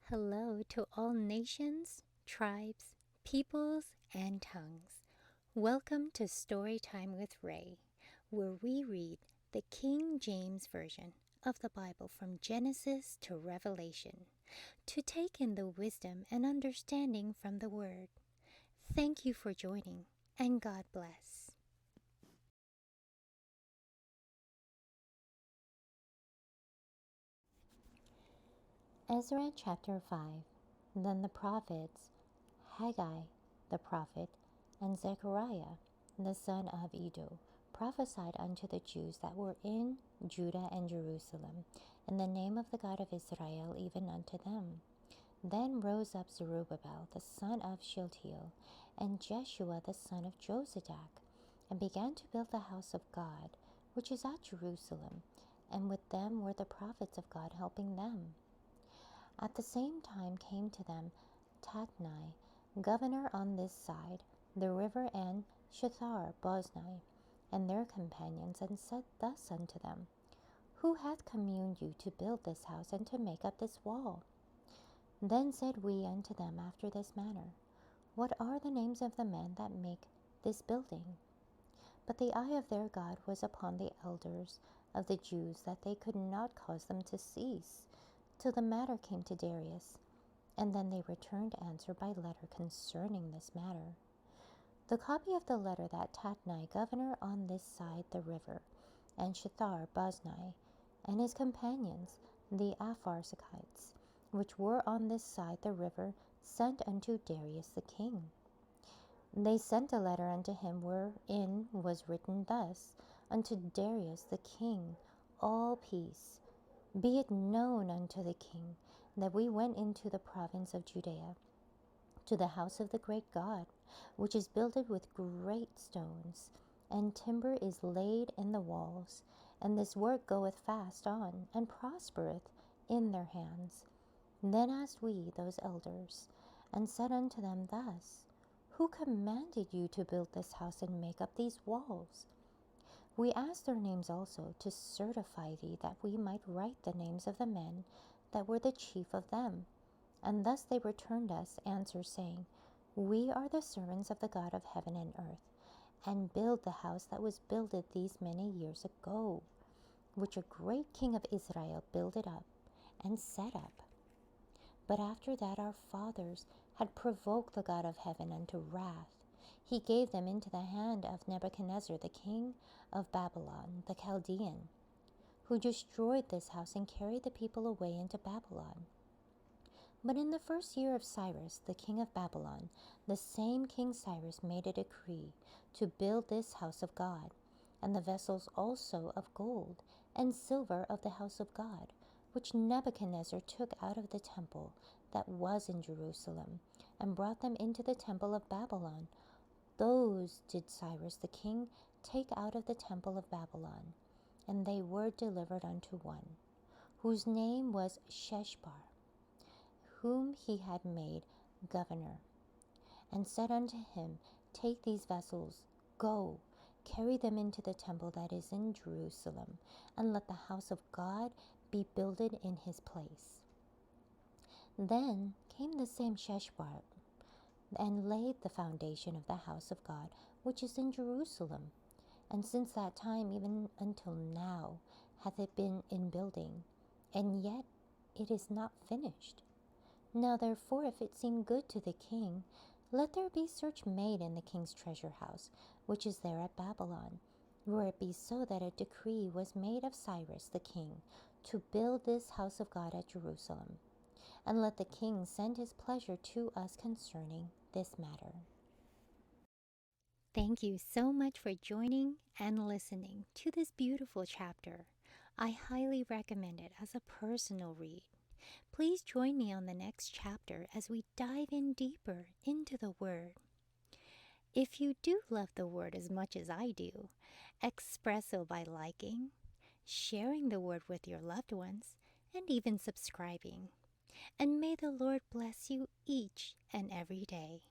Hello to all nations, tribes, peoples, and tongues. Welcome to Storytime with Rae, where we read the King James Version of the Bible from Genesis to Revelation, to take in the wisdom and understanding from the Word. Thank you for joining, and God bless. Ezra chapter 5. Then the prophets, Haggai the prophet, and Zechariah the son of Iddo, prophesied unto the Jews that were in Judah and Jerusalem, in the name of the God of Israel, even unto them. Then rose up Zerubbabel the son of Shealtiel, and Jeshua the son of Jozadak, and began to build the house of God, which is at Jerusalem, and with them were the prophets of God helping them. At the same time came to them Tatnai, governor on this side, the river, and Shether-Boznai, and their companions, and said thus unto them, Who hath communed you to build this house, and to make up this wall? Then said we unto them after this manner, What are the names of the men that make this building? But the eye of their God was upon the elders of the Jews, that they could not cause them to cease, till the matter came to Darius. And then they returned answer by letter concerning this matter. The copy of the letter that Tatnai, governor on this side the river, and Shether-Boznai, and his companions, the Apharsachites, which were on this side the river, sent unto Darius the king. They sent a letter unto him, wherein was written thus, Unto Darius the king, all peace. Be it known unto the king that we went into the province of Judea, to the house of the great God, which is builded with great stones, and timber is laid in the walls, and this work goeth fast on, and prospereth in their hands. Then asked we those elders, and said unto them thus, Who commanded you to build this house and make up these walls? We asked their names also, to certify thee, that we might write the names of the men that were the chief of them. And thus they returned us answer, saying, We are the servants of the God of heaven and earth, and build the house that was builded these many years ago, which a great king of Israel builded up and set up. But after that our fathers had provoked the God of heaven unto wrath, he gave them into the hand of Nebuchadnezzar the king of Babylon, the Chaldean, who destroyed this house and carried the people away into Babylon. But in the first year of Cyrus, the king of Babylon, the same King Cyrus made a decree to build this house of God, and the vessels also of gold and silver of the house of God, which Nebuchadnezzar took out of the temple that was in Jerusalem, and brought them into the temple of Babylon. Those did Cyrus the king take out of the temple of Babylon, and they were delivered unto one, whose name was Sheshbar, whom he had made governor, and said unto him, Take these vessels, go, carry them into the temple that is in Jerusalem, and let the house of God be builded in his place. Then came the same Sheshbar, and laid the foundation of the house of God, which is in Jerusalem. And since that time even until now hath it been in building, and yet it is not finished. Now therefore, if it seem good to the king, let there be search made in the king's treasure house, which is there at Babylon, where it be so that a decree was made of Cyrus the king to build this house of God at Jerusalem. And let the king send his pleasure to us concerning this matter. Thank you so much for joining and listening to this beautiful chapter. I highly recommend it as a personal read. Please join me on the next chapter as we dive in deeper into the Word. If you do love the Word as much as I do, express so by liking, sharing the Word with your loved ones, and even subscribing. And may the Lord bless you each and every day.